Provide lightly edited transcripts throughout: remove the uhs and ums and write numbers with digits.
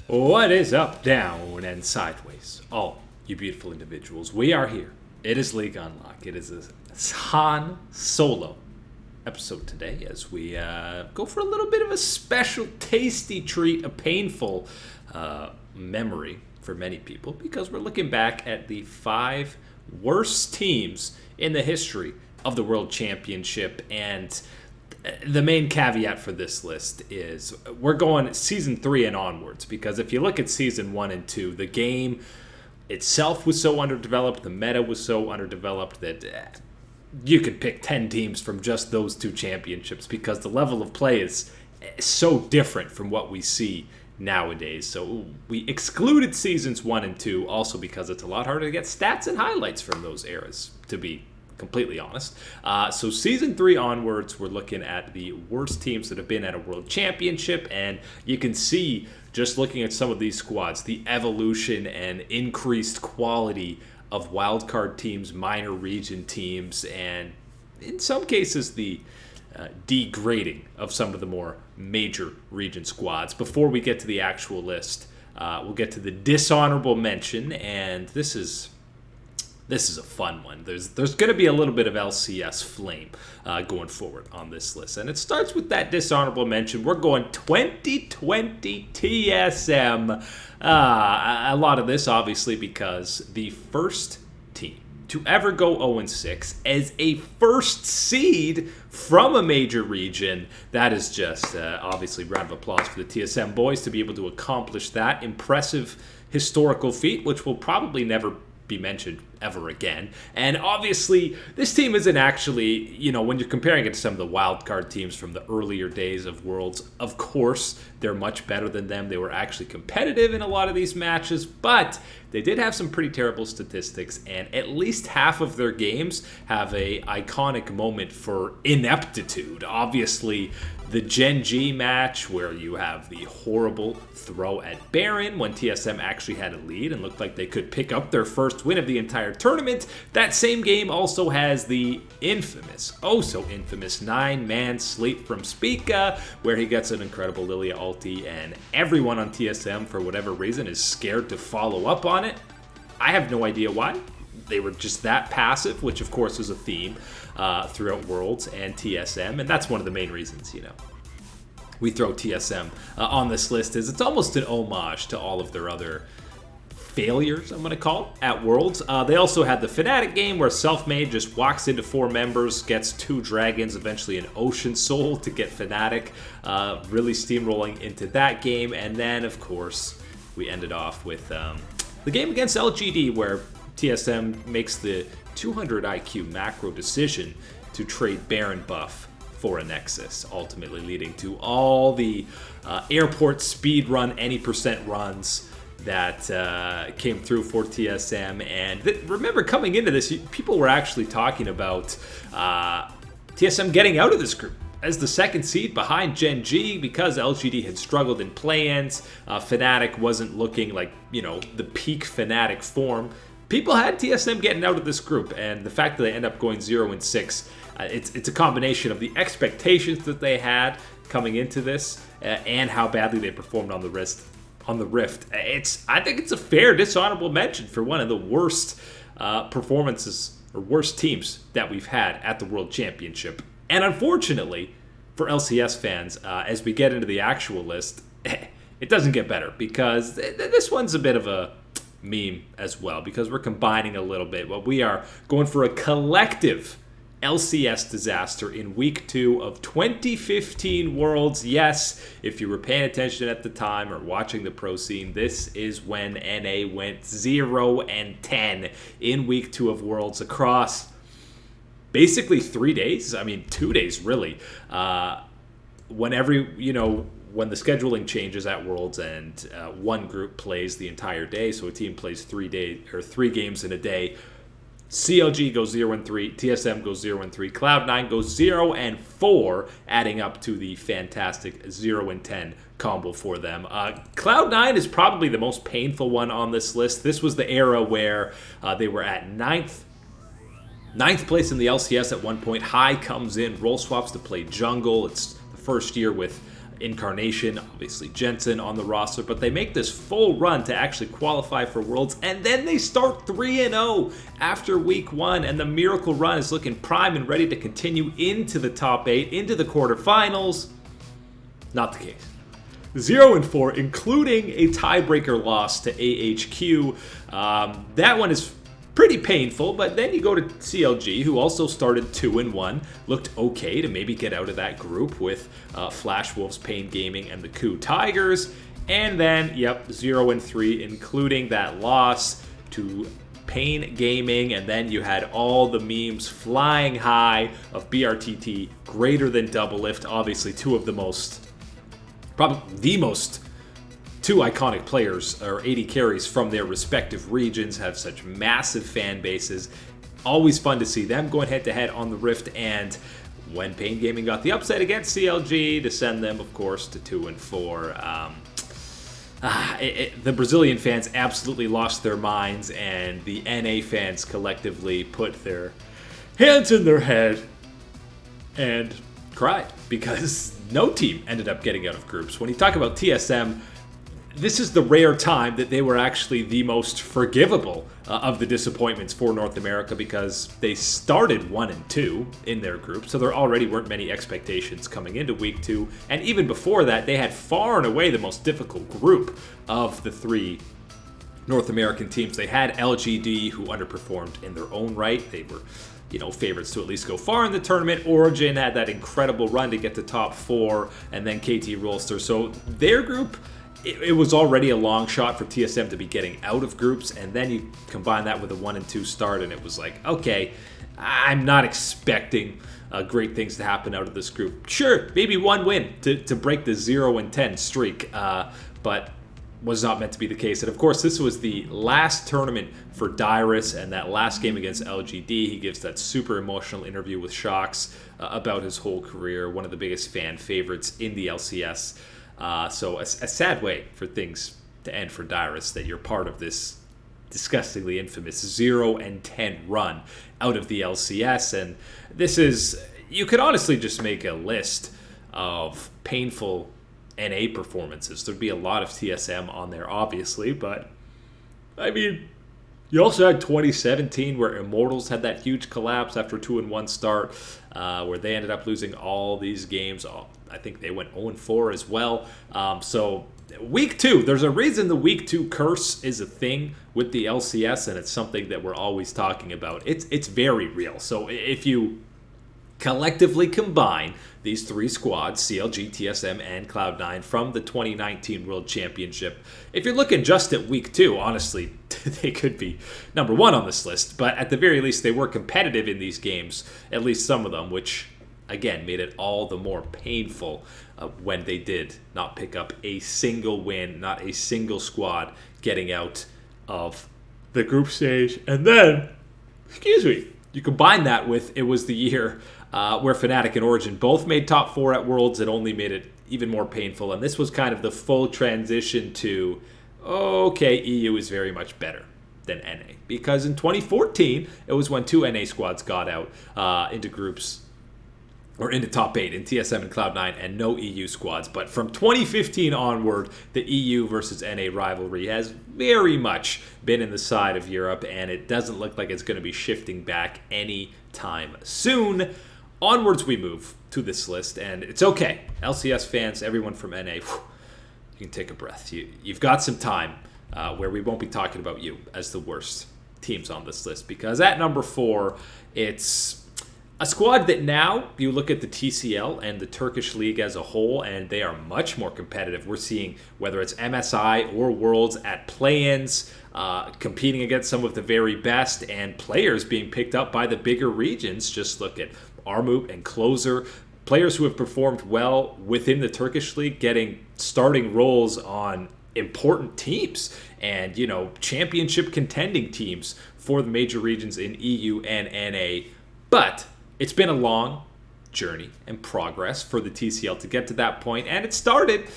What is up, down, and sideways? All you beautiful individuals, we are here. It is League Unlock. It is a Han Solo episode today as we go for a little bit of a special, tasty treat, a painful memory for many people because we're looking back at the 5 worst teams in the history of the World Championship. And the main caveat for this list is we're going season 3 and onwards, because if you look at season 1 and 2, the game itself was so underdeveloped, the meta was so underdeveloped that you could pick 10 teams from just those 2 championships because the level of play is so different from what we see nowadays. So we excluded seasons 1 and 2 also because it's a lot harder to get stats and highlights from those eras, to be completely honest. So season 3 onwards, we're looking at the worst teams that have been at a world championship, and you can see just looking at some of these squads the evolution and increased quality of wildcard teams, minor region teams, and in some cases the degrading of some of the more major region squads. Before we get to the actual list, we'll get to the dishonorable mention, and this is a fun one. There's going to be a little bit of LCS flame going forward on this list. And it starts with that dishonorable mention. We're going 2020 TSM. A lot of this, obviously, because the first team to ever go 0-6 as a first seed from a major region. That is just, obviously, round of applause for the TSM boys to be able to accomplish that impressive historical feat, which will probably never be mentioned ever again. And obviously this team isn't actually, when you're comparing it to some of the wildcard teams from the earlier days of Worlds, of course they're much better than them. They were actually competitive in a lot of these matches, but they did have some pretty terrible statistics, and at least half of their games have a iconic moment for ineptitude. Obviously the Gen G match where you have the horrible throw at Baron when TSM actually had a lead and looked like they could pick up their first win of the entire tournament. That same game also has the infamous, oh so infamous 9-man sleep from Spica, where he gets an incredible Lilia ulti and everyone on TSM for whatever reason is scared to follow up on it. I have no idea why. They were just that passive, which of course is a theme throughout Worlds and TSM, and that's one of the main reasons, we throw TSM on this list, is it's almost an homage to all of their other failures, I'm going to call, at Worlds. They also had the Fnatic game where Selfmade just walks into 4 members, gets 2 dragons, eventually an Ocean Soul to get Fnatic really steamrolling into that game. And then, of course, we ended off with the game against LGD where TSM makes the 200 IQ macro decision to trade Baron buff for a Nexus, ultimately leading to all the airport speed run, any percent runs that came through for TSM. And remember, coming into this, people were actually talking about TSM getting out of this group as the second seed behind Gen G because LGD had struggled in play-ins. Fnatic wasn't looking like, the peak Fnatic form. People had TSM getting out of this group, and the fact that they end up going 0-6, it's a combination of the expectations that they had coming into this and how badly they performed on the Rift. I think it's a fair dishonorable mention for one of the worst performances or worst teams that we've had at the World Championship. And unfortunately for LCS fans, as we get into the actual list, it doesn't get better because this one's a bit of a meme as well, because we're combining a little bit. Well, we are going for a collective LCS disaster in week 2 of 2015 Worlds. Yes, if you were paying attention at the time or watching the pro scene, this is when NA went 0-10 in week 2 of Worlds across basically 3 days. 2 days really. When the scheduling changes at Worlds and one group plays the entire day, so a team plays 3 games in a day, CLG goes 0-3, TSM goes 0-3, Cloud9 goes 0-4, adding up to the fantastic 0-10 combo for them. Cloud9 is probably the most painful one on this list. This was the era where they were at ninth place in the LCS at one point. High comes in, role swaps to play jungle. It's the first year with Incarnation, obviously Jensen on the roster, but they make this full run to actually qualify for Worlds, and then they start 3-0 after week 1, and the miracle run is looking prime and ready to continue into the top 8, into the quarterfinals. Not the case. 0-4, including a tiebreaker loss to AHQ. That one is pretty painful, but then you go to CLG, who also started 2-1, looked okay to maybe get out of that group with Flash Wolves, Pain Gaming, and the Coup Tigers. And then, 0-3, including that loss to Pain Gaming, and then you had all the memes flying high of BRTT greater than Doublelift. Obviously, probably the most two iconic players, or 80 carries from their respective regions, have such massive fan bases. Always fun to see them going head-to-head on the Rift, and when Pain Gaming got the upset against CLG to send them, of course, to 2-4. The Brazilian fans absolutely lost their minds, and the NA fans collectively put their hands in their head and cried, because no team ended up getting out of groups. When you talk about TSM, this is the rare time that they were actually the most forgivable of the disappointments for North America, because they started 1-2 in their group, so there already weren't many expectations coming into week 2. And even before that, they had far and away the most difficult group of the 3 North American teams. They had LGD, who underperformed in their own right. They were, favorites to at least go far in the tournament. Origin had that incredible run to get to top 4, and then KT Rolster. So their group, it was already a long shot for TSM to be getting out of groups, and then you combine that with a 1-2 start, and it was like, okay, I'm not expecting great things to happen out of this group. Sure, maybe one win to break the 0-10 streak, but was not meant to be the case. And of course, this was the last tournament for Dyrus, and that last game against LGD, he gives that super emotional interview with Shox about his whole career, one of the biggest fan favorites in the LCS. So a sad way for things to end for Dyrus, that you're part of this disgustingly infamous 0-10 run out of the LCS. And this is, you could honestly just make a list of painful NA performances. There'd be a lot of TSM on there, obviously, but I mean, you also had 2017, where Immortals had that huge collapse after a 2-1 start, where they ended up losing all these games. I think they went 0-4 as well. So week 2, there's a reason the week 2 curse is a thing with the LCS, and it's something that we're always talking about. It's very real. So if you collectively combine these 3 squads, CLG, TSM, and Cloud9, from the 2019 World Championship, if you're looking just at week 2, honestly, they could be number 1 on this list. But at the very least, they were competitive in these games, at least some of them, which, again, made it all the more painful when they did not pick up a single win, not a single squad getting out of the group stage. And then, you combine that with, it was the year where Fnatic and Origin both made top 4 at Worlds. It only made it even more painful. And this was kind of the full transition to, okay, EU is very much better than NA. Because in 2014, it was when 2 NA squads got out into groups, or into top 8 in TSM and Cloud9, and no EU squads. But from 2015 onward, the EU versus NA rivalry has very much been in the side of Europe, and it doesn't look like it's going to be shifting back anytime soon. Onwards we move to this list, and it's okay. LCS fans, everyone from NA, you can take a breath. You've got some time where we won't be talking about you as the worst teams on this list, because at number 4, it's a squad that now you look at the TCL and the Turkish League as a whole, and they are much more competitive. We're seeing, whether it's MSI or Worlds, at play-ins, competing against some of the very best, and players being picked up by the bigger regions. Just look at Armut and Closer, players who have performed well within the Turkish League, getting starting roles on important teams and, championship contending teams for the major regions in EU and NA. But it's been a long journey and progress for the TCL to get to that point, and it started,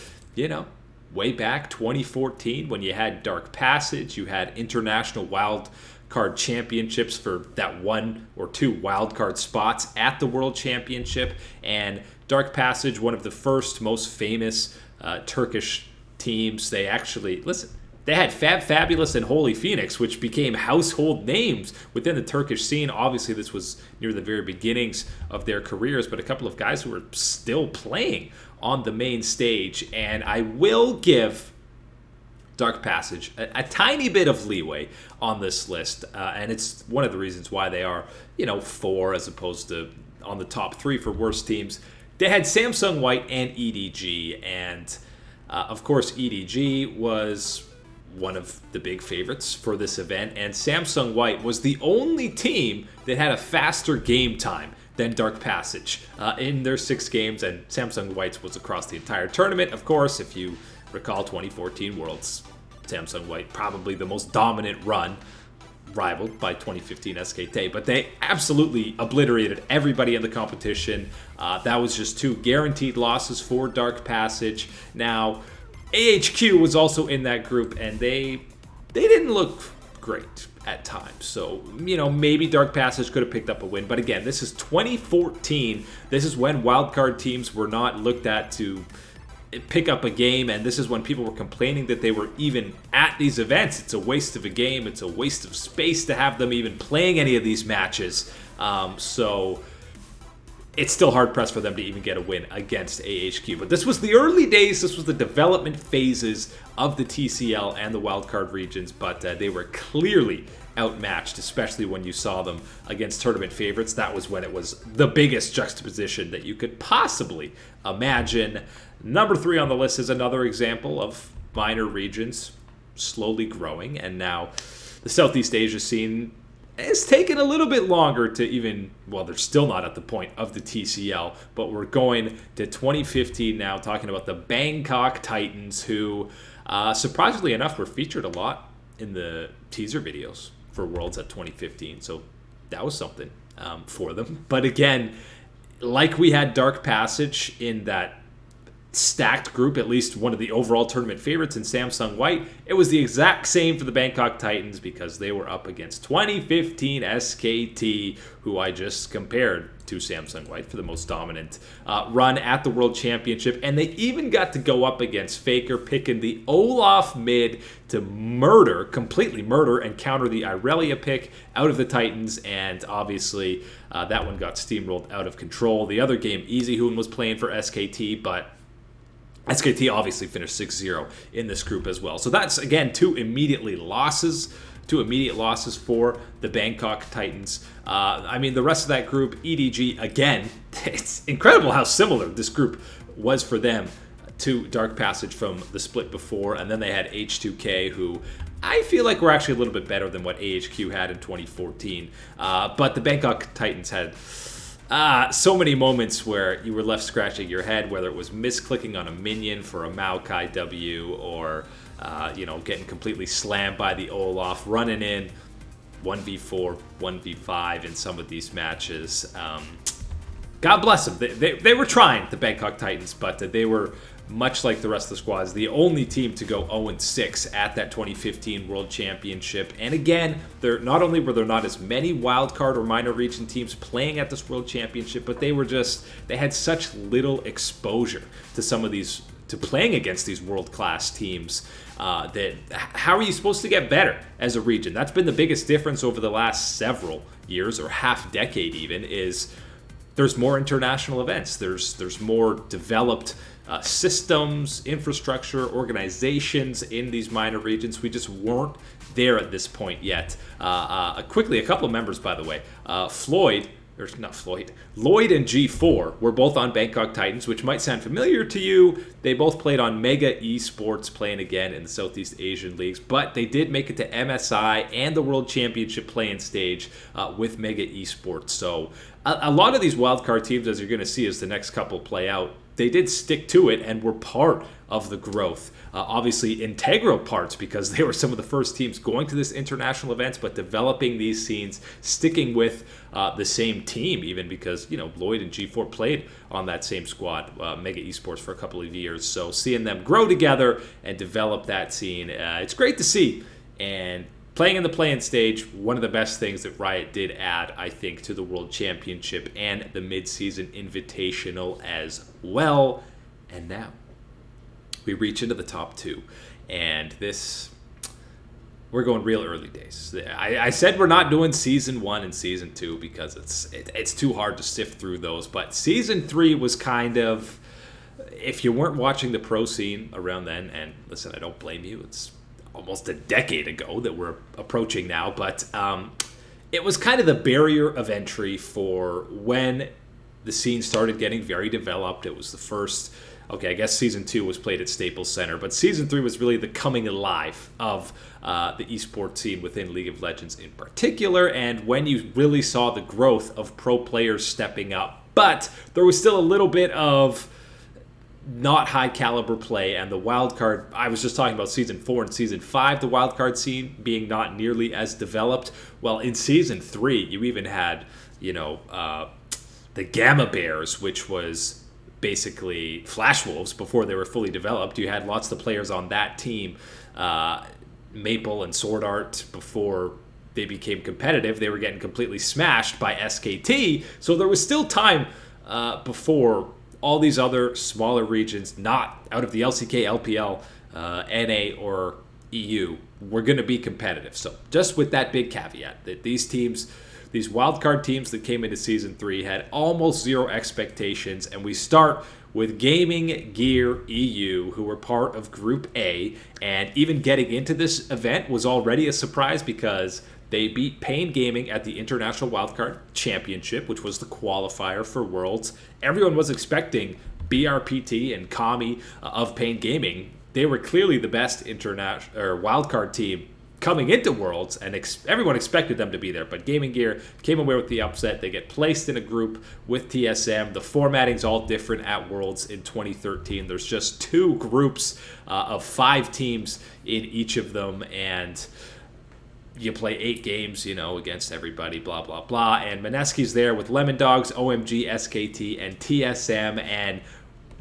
way back 2014 when you had Dark Passage, you had International Wild card championships for that 1 or 2 wild card spots at the World Championship. And Dark Passage, one of the first most famous Turkish teams, they actually, listen, they had Fab Fabulous and Holy Phoenix, which became household names within the Turkish scene. Obviously, this was near the very beginnings of their careers, but a couple of guys who were still playing on the main stage. And I will give Dark Passage a tiny bit of leeway on this list, and it's one of the reasons why they are, 4 as opposed to on the top 3 for worst teams. They had Samsung White and EDG, and of course EDG was one of the big favorites for this event, and Samsung White was the only team that had a faster game time than Dark Passage in their 6 games, and Samsung White's was across the entire tournament. Of course, if you recall 2014 Worlds, Samsung White probably the most dominant run, rivaled by 2015 SKT, but they absolutely obliterated everybody in the competition. That was just 2 guaranteed losses for Dark Passage. Now, AHQ was also in that group, and they didn't look great at times. So, maybe Dark Passage could have picked up a win. But again, this is 2014. This is when wildcard teams were not looked at to pick up a game, and this is when people were complaining that they were even at these events. It's a waste of a game. It's a waste of space to have them even playing any of these matches. So it's still hard-pressed for them to even get a win against AHQ. But this was the early days. This was the development phases of the TCL and the wildcard regions, but they were clearly outmatched, especially when you saw them against tournament favorites. That was when it was the biggest juxtaposition that you could possibly imagine. Number 3 on the list is another example of minor regions slowly growing, and now the Southeast Asia scene it's taken a little bit longer to even, well, they're still not at the point of the TCL, but we're going to 2015 now, talking about the Bangkok Titans, who, surprisingly enough, were featured a lot in the teaser videos for Worlds at 2015, so that was something for them. But again, like we had Dark Passage in that stacked group, at least one of the overall tournament favorites in Samsung White, it was the exact same for the Bangkok Titans because they were up against 2015 SKT, who I just compared to Samsung White for the most dominant run at the World Championship. And they even got to go up against Faker, picking the Olaf mid to completely murder and counter the Irelia pick out of the Titans. And obviously that one got steamrolled out of control. The other game, Easyhoon was playing for SKT, but SKT obviously finished 6-0 in this group as well. So that's, again, two immediate losses for the Bangkok Titans. I mean, the rest of that group, EDG, again, it's incredible how similar this group was for them to Dark Passage from the split before. And then they had H2K, who I feel like were actually a little bit better than what AHQ had in 2014. But the Bangkok Titans had so many moments where you were left scratching your head, whether it was misclicking on a minion for a Maokai W or, getting completely slammed by the Olaf, running in 1v4, 1v5 in some of these matches. God bless them. They were trying, the Bangkok Titans, but they were, much like the rest of the squads, the only team to go 0-6 at that 2015 World Championship. And again, not only were there not as many wildcard or minor region teams playing at this World Championship, but they had such little exposure to some of these, to playing against these world-class teams, that how are you supposed to get better as a region? That's been the biggest difference over the last several years, or half decade even, is there's more international events. There's more developed systems, infrastructure, organizations in these minor regions. We just weren't there at this point yet. Quickly, a couple of members, by the way. Lloyd and G4 were both on Bangkok Titans, which might sound familiar to you. They both played on Mega eSports, playing again in the Southeast Asian leagues, but they did make it to MSI and the World Championship playing stage with Mega eSports. So a lot of these wildcard teams, as you're going to see as the next couple play out, they did stick to it and were part of the growth. Obviously, integral parts, because they were some of the first teams going to this international events, but developing these scenes, sticking with the same team, even because, Lloyd and G4 played on that same squad, Mega eSports, for a couple of years. So seeing them grow together and develop that scene, it's great to see. And playing in the play-in stage, one of the best things that Riot did add, I think, to the World Championship and the mid-season invitational as well. And now we reach into the top 2. And this, we're going real early days. I said we're not doing Season 1 and Season 2 because it's too hard to sift through those. But Season 3 was kind of, if you weren't watching the pro scene around then, and listen, I don't blame you, it's almost a decade ago that we're approaching now, but it was kind of the barrier of entry for when the scene started getting very developed. It was the first, okay, I guess Season 2 was played at Staples Center, but Season 3 was really the coming alive of the esports scene within League of Legends in particular, and when you really saw the growth of pro players stepping up. But there was still a little bit of not high caliber play, and the wildcard, I was just talking about Season 4 and Season 5, the wildcard scene being not nearly as developed. Well, in Season 3, you even had, the Gamma Bears, which was basically Flash Wolves before they were fully developed. You had lots of the players on that team, Maple and Sword Art, before they became competitive. They were getting completely smashed by SKT, so there was still time before all these other smaller regions, not out of the LCK, LPL, NA, or EU, were going to be competitive. So just with that big caveat, that these teams, these wildcard teams that came into Season 3 had almost zero expectations, and we start with Gaming Gear EU, who were part of Group A, and even getting into this event was already a surprise because they beat Pain Gaming at the International Wildcard Championship, which was the qualifier for Worlds. Everyone was expecting BRPT and Kami of Pain Gaming. They were clearly the best international or wildcard team coming into Worlds, and everyone expected them to be there. But Gaming Gear came away with the upset. They get placed in a group with TSM. The formatting's all different at Worlds in 2013. There's just 2 groups of 5 teams in each of them, and you play 8 games, against everybody, blah, blah, blah. And MINESKI's there with Lemon Dogs, OMG, SKT, and TSM. And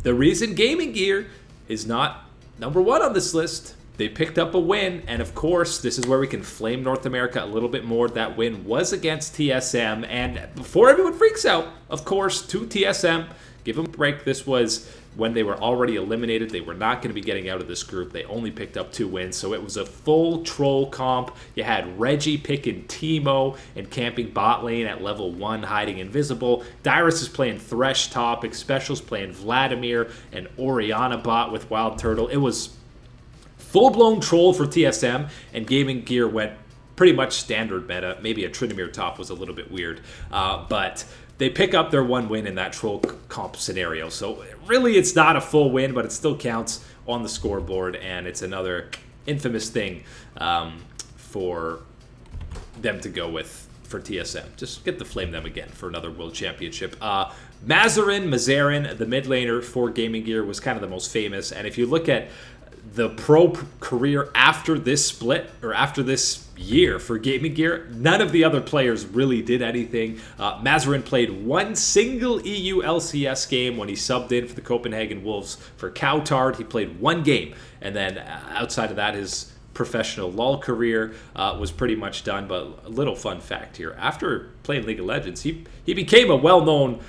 the reason Gaming Gear is not number 1 on this list, they picked up a win. And of course, this is where we can flame North America a little bit more. That win was against TSM. And before everyone freaks out, of course, to TSM, give them a break. This was when they were already eliminated. They were not going to be getting out of this group. They only picked up 2 wins, so it was a full troll comp. You had Reggie picking Teemo and camping bot lane at level 1, hiding invisible. Dyrus is playing Thresh top. Xpecial's playing Vladimir and Orianna bot with Wild Turtle. It was full-blown troll for TSM, and Gaming Gear went pretty much standard meta. Maybe a Tryndamere top was a little bit weird, but they pick up their 1 win in that troll comp scenario. So really it's not a full win, but it still counts on the scoreboard, and it's another infamous thing for them to go with for TSM. Just get to flame them again for another World Championship. Mazarin, the mid laner for Gaming Gear, was kind of the most famous, and if you look at the pro career after this split, or after this year for Gaming Gear, none of the other players really did anything. Mazarin played 1 single EU LCS game when he subbed in for the Copenhagen Wolves for Cowtard. He played 1 game, and then outside of that, his professional LoL career was pretty much done. But a little fun fact here, after playing League of Legends, he became a well-known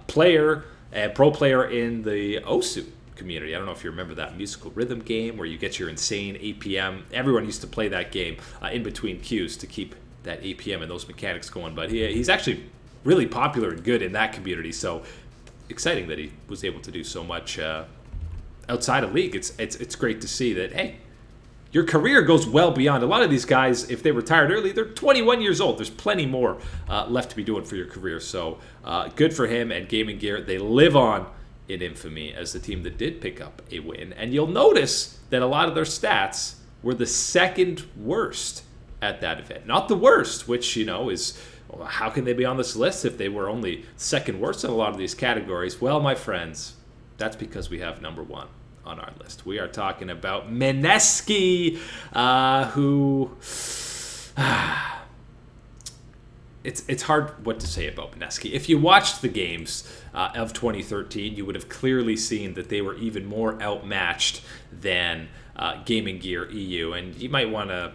player and pro player in the Osu community. I don't know if you remember that musical rhythm game where you get your insane APM. Everyone used to play that game in between queues to keep that APM and those mechanics going. But he's actually really popular and good in that community. So exciting that he was able to do so much outside of League. It's great to see that, hey, your career goes well beyond. A lot of these guys, if they retired early, they're 21 years old. There's plenty more left to be doing for your career. So good for him and Gaming Gear. They live on in infamy as the team that did pick up a win. And you'll notice that a lot of their stats were the 2nd worst at that event. Not the worst, which, is, well, how can they be on this list if they were only 2nd worst in a lot of these categories? Well, my friends, that's because we have number 1 on our list. We are talking about MINESKI, who... It's hard what to say about MINESKI. If you watched the games of 2013, you would have clearly seen that they were even more outmatched than Gaming Gear EU. And you might want to,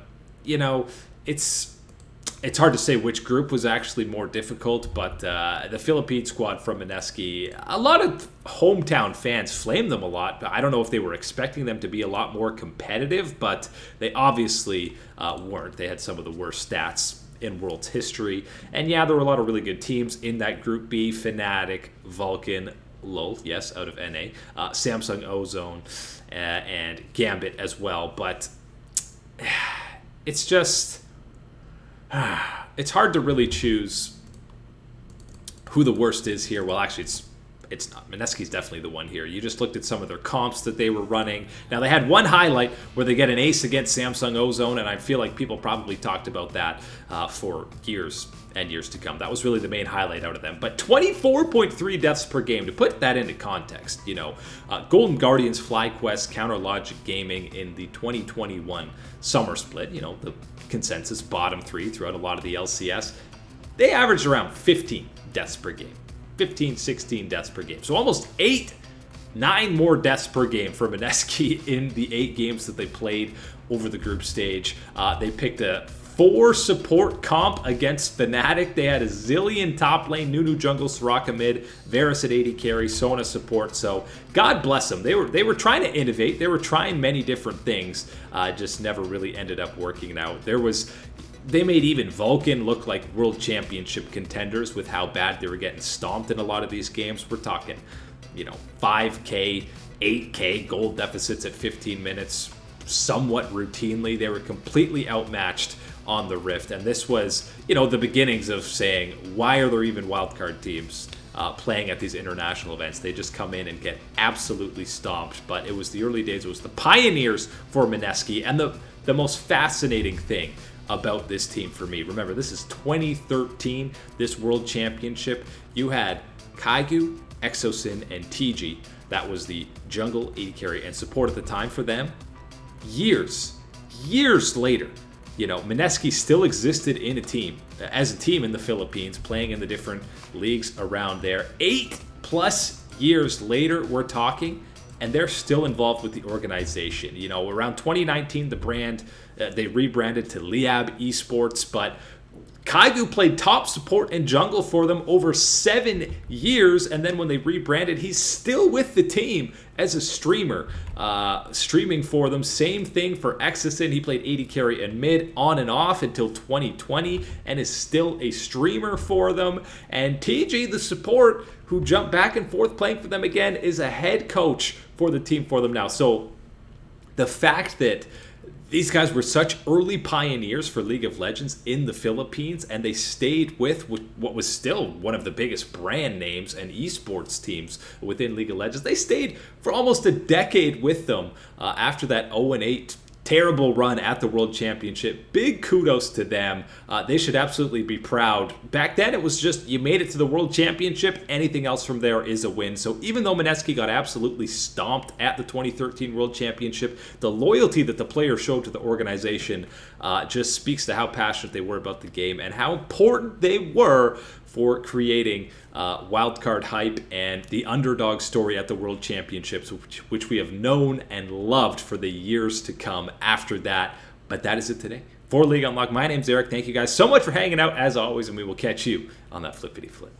it's hard to say which group was actually more difficult, but the Philippine squad from MINESKI, a lot of hometown fans flamed them a lot. But I don't know if they were expecting them to be a lot more competitive, but they obviously weren't. They had some of the worst stats in World's history. And yeah, there were a lot of really good teams in that Group B. Fnatic, Vulcan, LoL, yes, out of NA, Samsung Ozone, and Gambit as well. But it's just... it's hard to really choose who the worst is here. Well, actually, it's not. MINESKI's definitely the one here. You just looked at some of their comps that they were running. Now, they had one highlight where they get an ace against Samsung Ozone, and I feel like people probably talked about that for years and years to come. That was really the main highlight out of them. But 24.3 deaths per game. To put that into context, Golden Guardians, FlyQuest, Counter Logic Gaming in the 2021 summer split, the consensus bottom three throughout a lot of the LCS, they averaged around 15 deaths per game. 15, 16 deaths per game. So almost 9 more deaths per game for MINESKI in the 8 games that they played over the group stage. They picked a 4 support comp against Fnatic. They had a zillion top lane, Nunu jungle, Soraka mid, Varus at 80 carry, Sona support. So God bless them. They were trying to innovate. They were trying many different things. Just never really ended up working out. They made even Vulcan look like world championship contenders with how bad they were getting stomped in a lot of these games. We're talking, 5K, 8K gold deficits at 15 minutes somewhat routinely. They were completely outmatched on the Rift. And this was, the beginnings of saying, why are there even wildcard teams playing at these international events? They just come in and get absolutely stomped. But it was the early days. It was the pioneers for MINESKI. And the most fascinating thing about this team for me, remember, this is 2013, this World Championship. You had Kaigu, Exosin, and TG. That was the jungle, AD carry, and support at the time for them. Years later, MINESKI still existed as a team in the Philippines, playing in the different leagues around there. 8+ years later, we're talking, and they're still involved with the organization. Around 2019, the brand, they rebranded to Liab eSports, but Kaigu played top support and jungle for them over 7 years, and then when they rebranded, he's still with the team as a streamer, streaming for them. Same thing for Exosin. He played AD carry and mid on and off until 2020 and is still a streamer for them. And TG, the support, who jumped back and forth playing for them again, is a head coach for the team for them now. So the fact that these guys were such early pioneers for League of Legends in the Philippines, and they stayed with what was still one of the biggest brand names and esports teams within League of Legends. They stayed for almost a decade with them after that 0-8 terrible run at the World Championship. Big kudos to them. They should absolutely be proud. Back then, it was just you made it to the World Championship. Anything else from there is a win. So even though MINESKI got absolutely stomped at the 2013 World Championship, the loyalty that the players showed to the organization just speaks to how passionate they were about the game and how important they were for creating wildcard hype and the underdog story at the World Championships, which we have known and loved for the years to come after that. But that is it today for League Unlocked. My name's Eric. Thank you guys so much for hanging out as always, and we will catch you on that flippity flip.